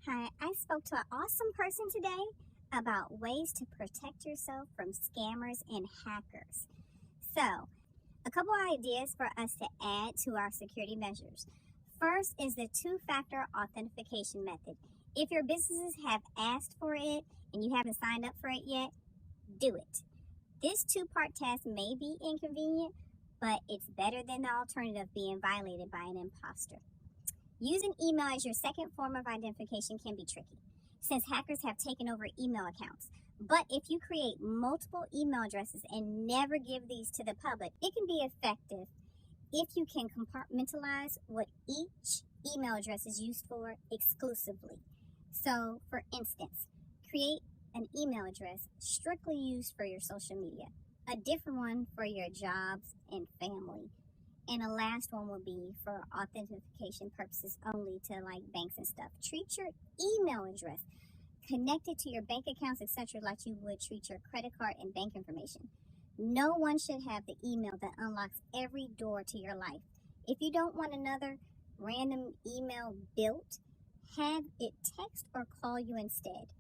Hi, I spoke to an awesome person today about ways to protect yourself from scammers and hackers. So, a couple ideas for us to add to our security measures. First is the two-factor authentication method. If your businesses have asked for it and you haven't signed up for it yet, do it. This two-part task may be inconvenient, but it's better than the alternative being violated by an imposter. Using email as your second form of identification can be tricky, since hackers have taken over email accounts. But if you create multiple email addresses and never give these to the public, it can be effective if you can compartmentalize what each email address is used for exclusively. So, for instance, create an email address strictly used for your social media, a different one for your jobs and family, and a last one will be for authentication purposes only to like banks and stuff. Treat your email address connected to your bank accounts, etc., like you would treat your credit card and bank information. No one should have the email that unlocks every door to your life. If you don't want another random email built, have it text or call you instead.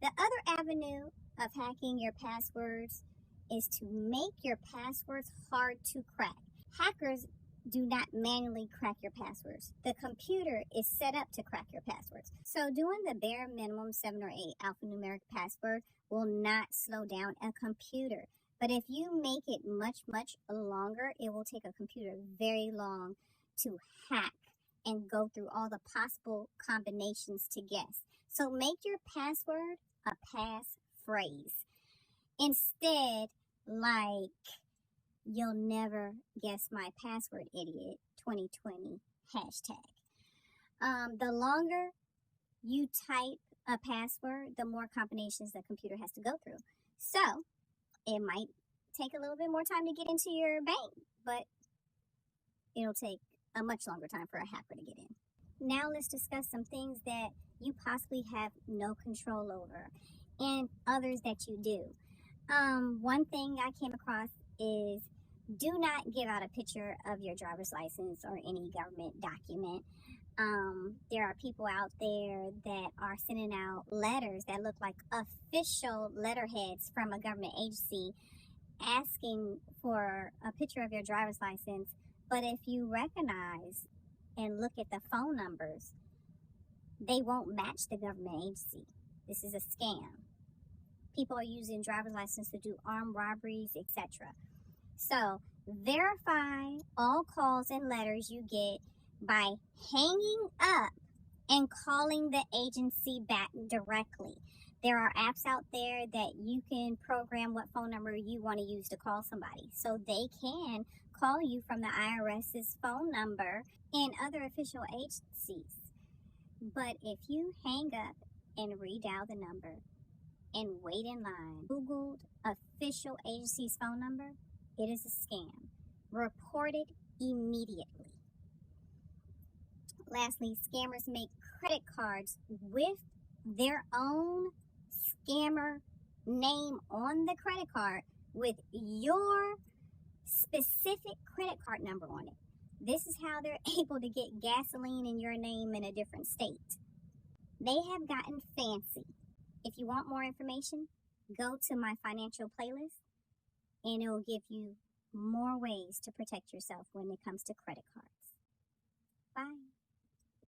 The other avenue of hacking your passwords is to make your passwords hard to crack. Hackers do not manually crack your passwords. The computer is set up to crack your passwords. So doing the bare minimum 7 or 8 alphanumeric password will not slow down a computer. But if you make it much longer, it will take a computer very long to hack and go through all the possible combinations to guess. So make your password a passphrase. Instead, like, "You'll never guess my password, idiot, 2020 hashtag." The longer you type a password, the more combinations the computer has to go through. So it might take a little bit more time to get into your bank, but it'll take a much longer time for a hacker to get in. Now let's discuss some things that you possibly have no control over and others that you do. One thing I came across is do not give out a picture of your driver's license or any government document. There are people out there that are sending out letters that look like official letterheads from a government agency asking for a picture of your driver's license. But if you recognize and look at the phone numbers, they won't match the government agency. This is a scam. People are using driver's license to do armed robberies, etc. So, verify all calls and letters you get by hanging up and calling the agency back directly. There are apps out there that you can program what phone number you want to use to call somebody, so they can call you from the IRS's phone number and other official agencies. But if you hang up and redial the number and wait in line, Googled official agency's phone number, it is a scam. Report it immediately. Lastly, scammers make credit cards with their own scammer name on the credit card with your specific credit card number on it. This is how they're able to get gasoline in your name in a different state. They have gotten fancy. If you want more information, go to my financial playlist and it will give you more ways to protect yourself when it comes to credit cards.